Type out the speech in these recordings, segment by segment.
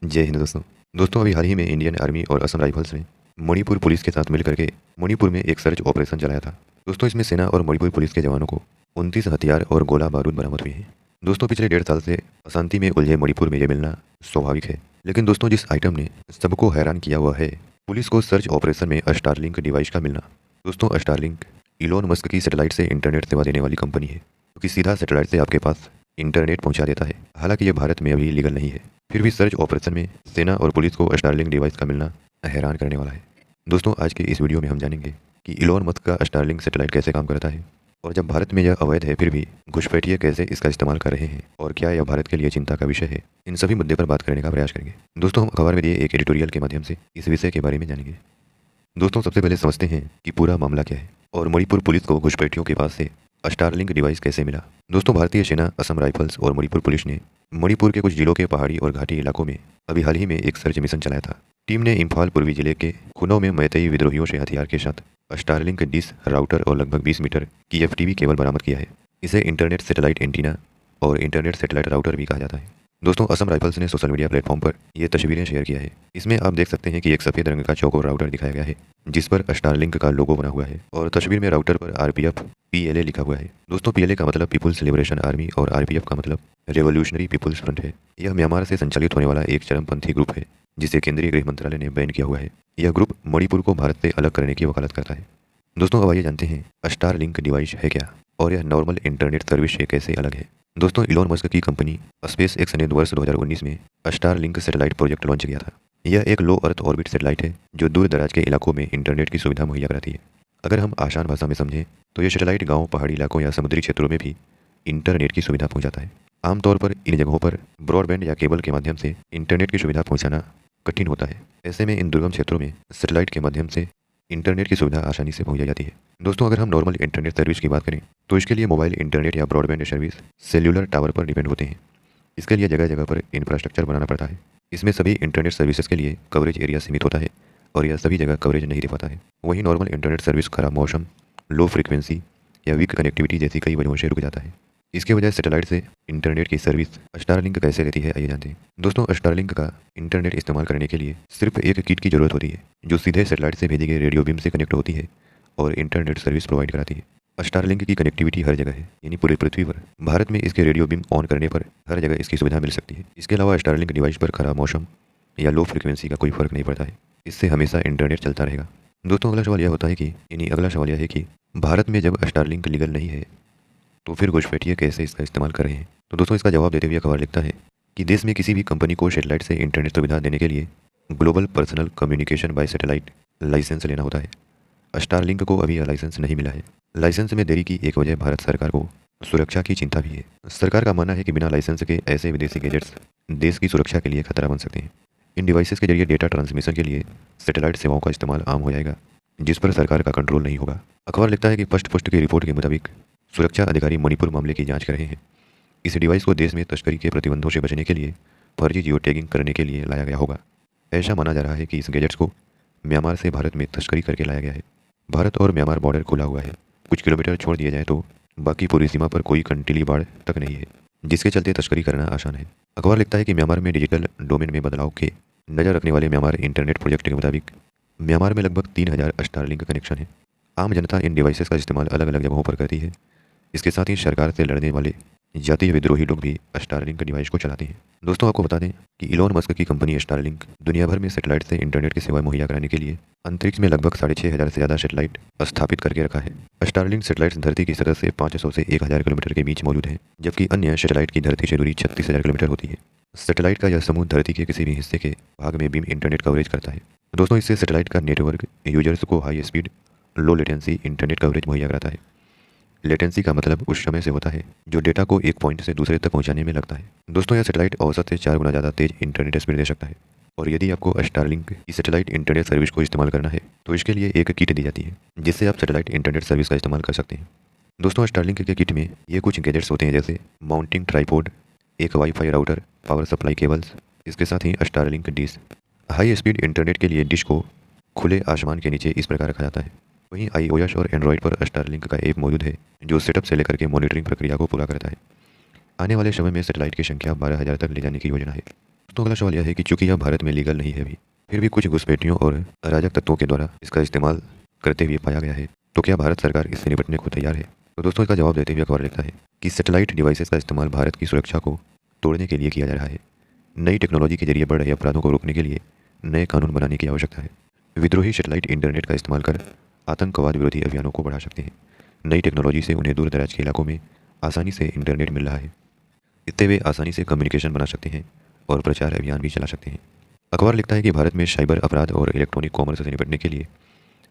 जय हिंद दोस्तों। अभी हाल ही में इंडियन आर्मी और असम राइफल्स ने मणिपुर पुलिस के साथ मिलकर के मणिपुर में एक सर्च ऑपरेशन चलाया था। दोस्तों, इसमें सेना और मणिपुर पुलिस के जवानों को 29 हथियार और गोला बारूद बरामद हुए हैं। दोस्तों, पिछले 1.5 साल से अशांति में उलझे मणिपुर में ये मिलना स्वाभाविक है, लेकिन दोस्तों जिस आइटम ने सबको हैरान किया हुआ है पुलिस को सर्च ऑपरेशन में स्टारलिंक डिवाइस का मिलना। दोस्तों, स्टारलिंक इलोन मस्क की सैटेलाइट से इंटरनेट सेवा देने वाली कंपनी है, क्योंकि सीधा सैटेलाइट से आपके पास इंटरनेट पहुंचा देता है। हालांकि ये भारत में अभी लीगल नहीं है, फिर भी सर्च ऑपरेशन में सेना और पुलिस को स्टारलिंक डिवाइस का मिलना हैरान करने वाला है। दोस्तों, आज के इस वीडियो में हम जानेंगे कि इलोन मस्क का स्टारलिंक सैटेलाइट कैसे काम करता है, और जब भारत में यह अवैध है फिर भी घुसपैठिए कैसे इसका इस्तेमाल कर रहे हैं, और क्या यह भारत के लिए चिंता का विषय है। इन सभी मुद्दे पर बात करने का प्रयास करेंगे। दोस्तों, हम अखबार में दिए एक एडिटोरियल के माध्यम से इस विषय के बारे में जानेंगे। दोस्तों, सबसे पहले समझते हैं कि पूरा मामला क्या है और मणिपुर पुलिस को घुसपैठियों के पास से स्टारलिंक डिवाइस कैसे मिला। दोस्तों, भारतीय सेना, असम राइफल्स और मणिपुर पुलिस ने मणिपुर के कुछ जिलों के पहाड़ी और घाटी इलाकों में अभी हाल ही में एक सर्च मिशन चलाया था। टीम ने इम्फाल पूर्वी जिले के खुनौ में मैतेई विद्रोहियों से हथियार के साथ स्टारलिंक डिश राउटर और लगभग 20 मीटर की एफटीवी केबल बरामद किया है। इसे इंटरनेट सैटेलाइट एंटीना और इंटरनेट सैटेलाइट राउटर भी कहा जाता है। दोस्तों, असम राइफल्स ने सोशल मीडिया प्लेटफॉर्म पर ये तस्वीरें शेयर किया है। इसमें आप देख सकते हैं कि एक सफेद रंग का चौकोर राउटर दिखाया गया है जिस पर स्टारलिंक का लोगो बना हुआ है, और तस्वीर में राउटर पर आरपीएफ पीएलए लिखा हुआ है। दोस्तों, पीएलए का मतलब पीपुल्स लिबरेशन आर्मी और आरपीएफ का मतलब रेवोल्यूशनरी पीपुल्स फ्रंट है। यह म्यांमार से संचालित होने वाला एक चरमपंथी ग्रुप है जिसे केंद्रीय गृह मंत्रालय ने बैन किया हुआ है। यह ग्रुप मणिपुर को भारत से अलग करने की वकालत करता है। दोस्तों, अब आइए जानते हैं स्टारलिंक डिवाइस है क्या और यह नॉर्मल इंटरनेट सर्विस से कैसे अलग है। दोस्तों, इलोन मस्क की कंपनी स्पेस एक्स ने वर्ष 2019 में स्टारलिंक सैटेलाइट प्रोजेक्ट लॉन्च किया था। यह एक लो अर्थ ऑर्बिट सैटेलाइट है जो दूर दराज के इलाकों में इंटरनेट की सुविधा मुहैया कराती है। अगर हम आसान भाषा में समझें तो यह सैटेलाइट गाँव, पहाड़ी इलाकों या समुद्री क्षेत्रों में भी इंटरनेट की सुविधा पहुंचाता है। आमतौर पर इन जगहों पर ब्रॉडबैंड या केबल के माध्यम से इंटरनेट की सुविधा पहुंचाना कठिन होता है। ऐसे में इन दुर्गम क्षेत्रों में सैटेलाइट के माध्यम से इंटरनेट की सुविधा आसानी से पहुंचाई जाती है। दोस्तों, अगर हम नॉर्मल इंटरनेट सर्विस की बात करें तो इसके लिए मोबाइल इंटरनेट या ब्रॉडबैंड सर्विस सेल्यूलर टावर पर डिपेंड होते हैं। इसके लिए जगह जगह पर इंफ्रास्ट्रक्चर बनाना पड़ता है। इसमें सभी इंटरनेट सर्विसेज के लिए कवरेज एरिया सीमित होता है और यह सभी जगह कवरेज नहीं दे पाता है। वहीं नॉर्मल इंटरनेट सर्विस खराब मौसम, लो फ्रिक्वेंसी या वीक कनेक्टिविटी जैसी कई वजहों से रुक जाता है। इसके वजह सैटेलाइट से इंटरनेट की सर्विस स्टारलिंक कैसे देती है, आइए जानते हैं। दोस्तों, स्टारलिंक का इंटरनेट इस्तेमाल करने के लिए सिर्फ एक किट की जरूरत होती है जो सीधे सैटेलाइट से भेजे गए रेडियो बीम से कनेक्ट होती है और इंटरनेट सर्विस प्रोवाइड कराती है। स्टारलिंक की कनेक्टिविटी हर जगह है, यानी पूरी पृथ्वी पर। भारत में इसके रेडियो बीम ऑन करने पर हर जगह इसकी सुविधा मिल सकती है। इसके अलावा स्टारलिंक डिवाइस पर खराब मौसम या लो फ्रिक्वेंसी का कोई फर्क नहीं पड़ता है। इससे हमेशा इंटरनेट चलता रहेगा। दोस्तों, अगला सवाल यह है कि भारत में जब स्टारलिंक लीगल नहीं है तो फिर घुसपैठिए कैसे इसका इस्तेमाल कर रहे हैं। तो दोस्तों, इसका जवाब देते हुए अखबार लिखता है कि देश में किसी भी कंपनी को सैटेलाइट से इंटरनेट सुविधा देने के लिए global personal communication by satellite licence लेना होता है। स्टारलिंक को अभी यह लाइसेंस नहीं मिला है। लाइसेंस में देरी की एक वजह भारत सरकार को सुरक्षा की चिंता भी है। सरकार का मानना है कि बिना लाइसेंस के ऐसे विदेशी गैजेट्स देश की सुरक्षा के लिए खतरा बन सकते हैं। इन डिवाइसेस के जरिए डेटा ट्रांसमिशन के लिए सैटेलाइट सेवाओं का इस्तेमाल आम हो जाएगा जिस पर सरकार का कंट्रोल नहीं होगा। अखबार लिखता है कि फर्स्ट पोस्ट की रिपोर्ट के मुताबिक सुरक्षा अधिकारी मणिपुर मामले की जांच कर रहे हैं। इस डिवाइस को देश में तस्करी के प्रतिबंधों से बचने के लिए फर्जी जियो टैगिंग करने के लिए लाया गया होगा। ऐसा माना जा रहा है कि इस गैजेट्स को म्यांमार से भारत में तस्करी करके लाया गया है। भारत और म्यांमार बॉर्डर खुला हुआ है। कुछ किलोमीटर छोड़ दिए जाए तो बाकी पूरी सीमा पर कोई कंटीली बाड़ तक नहीं है, जिसके चलते तस्करी करना आसान है। अखबार लिखता है कि म्यांमार में डिजिटल डोमेन में बदलाव के नज़र रखने वाले म्यांमार इंटरनेट प्रोजेक्ट के मुताबिक म्यांमार में लगभग 3000 स्टारलिंक कनेक्शन है। आम जनता इन डिवाइसेस का इस्तेमाल अलग अलग जगहों पर करती है। इसके साथ ही सरकार से लड़ने वाले जातीय विद्रोही लोग भी स्टारलिंक डिवाइस को चलाते हैं। दोस्तों, आपको बता दें कि इलोन मस्क की कंपनी स्टारलिंक दुनिया भर में सैटेलाइट से इंटरनेट की सेवाएं मुहैया कराने के लिए अंतरिक्ष में लगभग 6500 से ज़्यादा सैटेलाइट स्थापित करके रखा है। स्टारलिंक सैटेलाइट धरती की सतह से 500 से 1000 किलोमीटर के बीच मौजूद है, जबकि अन्य सैटेलाइट की धरती से दूरी 36,000 किलोमीटर होती है। सैटेलाइट का यह समूह धरती के किसी भी हिस्से के भाग में बीम इंटरनेट कवरेज करता है। दोस्तों, इससे सैटेलाइट का नेटवर्क यूजर्स को high speed, low latency internet coverage मुहैया कराता है। लेटेंसी का मतलब उस समय से होता है जो डेटा को एक पॉइंट से दूसरे तक पहुंचाने में लगता है। दोस्तों, यह सैटेलाइट औसत से 4 गुना ज़्यादा तेज इंटरनेट स्पीड दे सकता है, और यदि आपको स्टारलिंक की सैटेलाइट इंटरनेट सर्विस को इस्तेमाल करना है तो इसके लिए एक किट दी जाती है जिससे आप सैटेलाइट इंटरनेट सर्विस का इस्तेमाल कर सकते हैं। दोस्तों, स्टारलिंक के किट में ये कुछ गैजेट्स होते हैं जैसे माउंटिंग ट्राईपोड, एक WiFi router, power supply cables, इसके साथ ही Starlink dish. High speed internet के लिए डिश को खुले आसमान के नीचे इस प्रकार रखा जाता है। वहीं iOS और एंड्रॉयड पर स्टारलिंक का ऐप मौजूद है जो सेटअप से लेकर के मॉनिटरिंग प्रक्रिया को पूरा करता है। आने वाले समय में सैटेलाइट की संख्या 12,000 तक ले जाने की योजना है। तो अगला सवाल यह है कि चूंकि यह भारत में लीगल नहीं है अभी, फिर भी कुछ घुसपैठियों और अराजक तत्वों के द्वारा इसका इस्तेमाल करते हुए पाया गया है, तो क्या भारत सरकार इससे निपटने को तैयार है? तो दोस्तों इसका जवाब देते हुए अखबार लिखता है कि सैटेलाइट डिवाइसेस का इस्तेमाल भारत की सुरक्षा को तोड़ने के लिए किया जा रहा है। नई टेक्नोलॉजी के जरिए बढ़ रहे अपराधों को रोकने के लिए नए कानून बनाने की आवश्यकता है। विद्रोही सैटेलाइट इंटरनेट का इस्तेमाल कर आतंकवाद विरोधी अभियानों को बढ़ा सकते हैं। नई टेक्नोलॉजी से उन्हें दूर दराज के इलाकों में आसानी से इंटरनेट मिल रहा है। इससे वे आसानी से कम्युनिकेशन बना सकते हैं और प्रचार अभियान भी चला सकते हैं। अखबार लिखता है कि भारत में साइबर अपराध और इलेक्ट्रॉनिक कॉमर्स से निपटने के लिए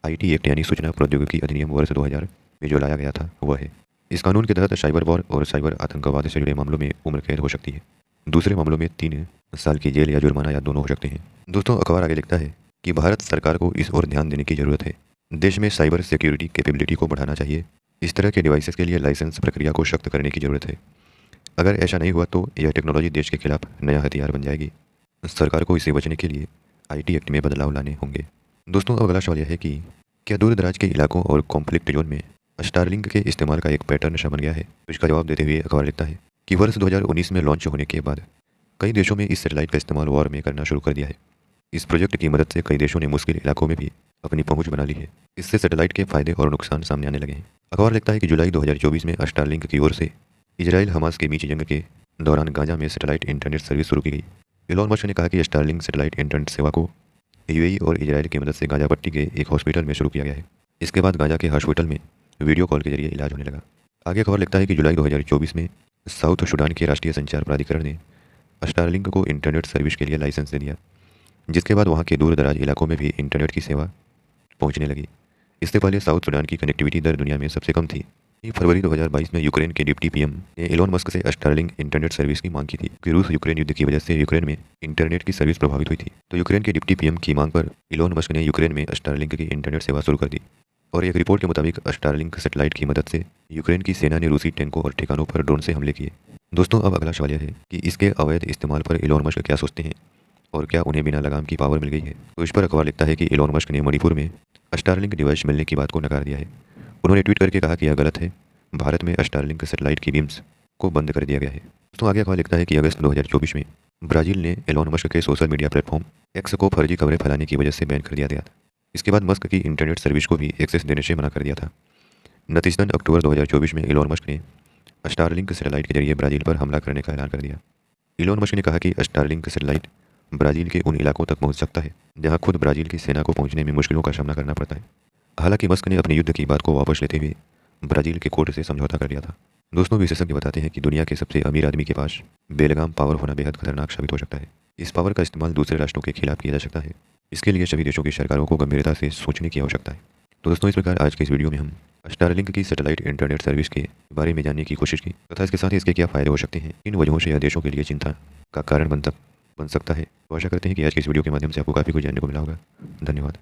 आईटी एक्ट यानी सूचना प्रौद्योगिकी अधिनियम वर्ष 2000 में जो लाया गया था वह है। इस कानून के तहत साइबर वॉर और साइबर आतंकवाद से जुड़े मामलों में उम्र कैद हो सकती है। दूसरे मामलों में 3 साल की जेल या जुर्माना या दोनों हो सकते हैं। दोस्तों अखबार आगे लिखता है कि भारत सरकार को इस ओर ध्यान देने की जरूरत है। देश में साइबर सिक्योरिटी कैपेबिलिटी को बढ़ाना चाहिए। इस तरह के डिवाइसेस के लिए लाइसेंस प्रक्रिया को सख्त करने की जरूरत है। अगर ऐसा नहीं हुआ तो यह टेक्नोलॉजी देश के खिलाफ नया हथियार बन जाएगी। सरकार को इससे बचने के लिए आईटी एक्ट में बदलाव लाने होंगे। दोस्तों अब अगला सवाल यह है कि क्या दूर दराज के इलाकों और कॉन्फ्लिक्ट जोन में स्टारलिंक के इस्तेमाल का एक पैटर्न सा बन गया है? तो इसका जवाब देते हुए अखबार लिखता है कि वर्ष 2019 में लॉन्च होने के बाद कई देशों में इस सैटेलाइट का इस्तेमाल वॉर में करना शुरू कर दिया है। इस प्रोजेक्ट की मदद से कई देशों ने मुश्किल इलाकों में भी अपनी पहुंच बना ली है। इससे सैटेलाइट के फायदे और नुकसान सामने आने लगे हैं। अखबार लिखता है कि जुलाई 2024 में स्टारलिंक की ओर से इजराइल हमास के बीच जंग के दौरान गाजा में सैटेलाइट इंटरनेट सर्विस शुरू की गई। इलॉन मस्क ने कहा कि स्टारलिंक सैटेलाइट इंटरनेट सेवा को यूएई और इजराइल की मदद से गाजा पट्टी के एक हॉस्पिटल में शुरू किया गया है। इसके बाद गाजा के हॉस्पिटल में वीडियो कॉल के जरिए इलाज होने लगा। आगे खबर लिखता है कि जुलाई 2024 में साउथ सूडान के राष्ट्रीय संचार प्राधिकरण ने स्टारलिंक को इंटरनेट सर्विस के लिए लाइसेंस दे दिया, जिसके बाद वहाँ के दूर दराज इलाकों में भी इंटरनेट की सेवा पहुँचने लगी। इससे पहले साउथ सूडान की कनेक्टिविटी दर दुनिया में सबसे कम थी। फरवरी 2022 में यूक्रेन के डिप्टी पीएम ने इलॉन मस्क से स्टारलिंक इंटरनेट सर्विस की मांग की थी कि रूस यूक्रेन युद्ध की वजह से यूक्रेन में इंटरनेट की सर्विस प्रभावित हुई थी। तो यूक्रेन के डिप्टी पीएम की मांग पर इलॉन मस्क ने यूक्रेन में स्टारलिंक की इंटरनेट सेवा शुरू कर दी। और एक रिपोर्ट के मुताबिक स्टारलिंक सैटेलाइट की मदद से यूक्रेन की सेना ने रूसी टैंकों और ठिकानों पर ड्रोन से हमले किए। दोस्तों अब अगला सवाल यह है कि इसके अवैध इस्तेमाल पर इलॉन मस्क क्या सोचते हैं और क्या उन्हें बिना लगाम की पावर मिल गई है? तो इस पर अखबार लिखता है कि इलॉन मस्क ने मणिपुर में स्टारलिंक डिवाइस मिलने की बात को नकार दिया है। उन्होंने ट्वीट करके कहा कि यह गलत है। भारत में स्टारलिंक सैटेलाइट की बीम्स को बंद कर दिया गया है। दोस्तों आगे अखबार लिखता है कि अगस्त 2024 में ब्राजील ने इलॉन मस्क के सोशल मीडिया प्लेटफॉर्म एक्स को फर्जी खबरें फैलाने की वजह से बैन कर दिया गया था। इसके बाद मस्क की इंटरनेट सर्विस को भी एक्सेस देने से मना कर दिया था। नतीजतन अक्टूबर 2024 में इलॉन मस्क ने स्टारलिंक सैटेलाइट के जरिए ब्राजील पर हमला करने का ऐलान कर दिया। इलॉन मस्क ने कहा कि स्टारलिंक सैटेलाइट ब्राजील के उन इलाकों तक पहुंच सकता है जहां खुद ब्राजील की सेना को पहुंचने में मुश्किलों का सामना करना पड़ता है। हालांकि मस्क ने अपने युद्ध की बात को वापस लेते हुए ब्राजील के कोर्ट से समझौता कर लिया था। दोस्तों विशेषज्ञ बताते हैं कि दुनिया के सबसे अमीर आदमी के पास बेलगाम पावर होना बेहद खतरनाक साबित हो सकता है। इस पावर का इस्तेमाल दूसरे राष्ट्रों के खिलाफ किया जा सकता है। इसके लिए सभी देशों की सरकारों को गंभीरता से सोचने की आवश्यकता है। तो दोस्तों इस प्रकार आज के इस वीडियो में हम स्टारलिंक की सैटेलाइट इंटरनेट सर्विस के बारे में जानने की कोशिश की तथा इसके साथ ही इसके क्या फायदे हो सकते हैं, इन वजहों से यह देशों के लिए चिंता का कारण बन सकता है। तो आशा करते हैं कि आज के इस वीडियो के माध्यम से आपको काफ़ी कुछ जानने को मिला होगा। धन्यवाद।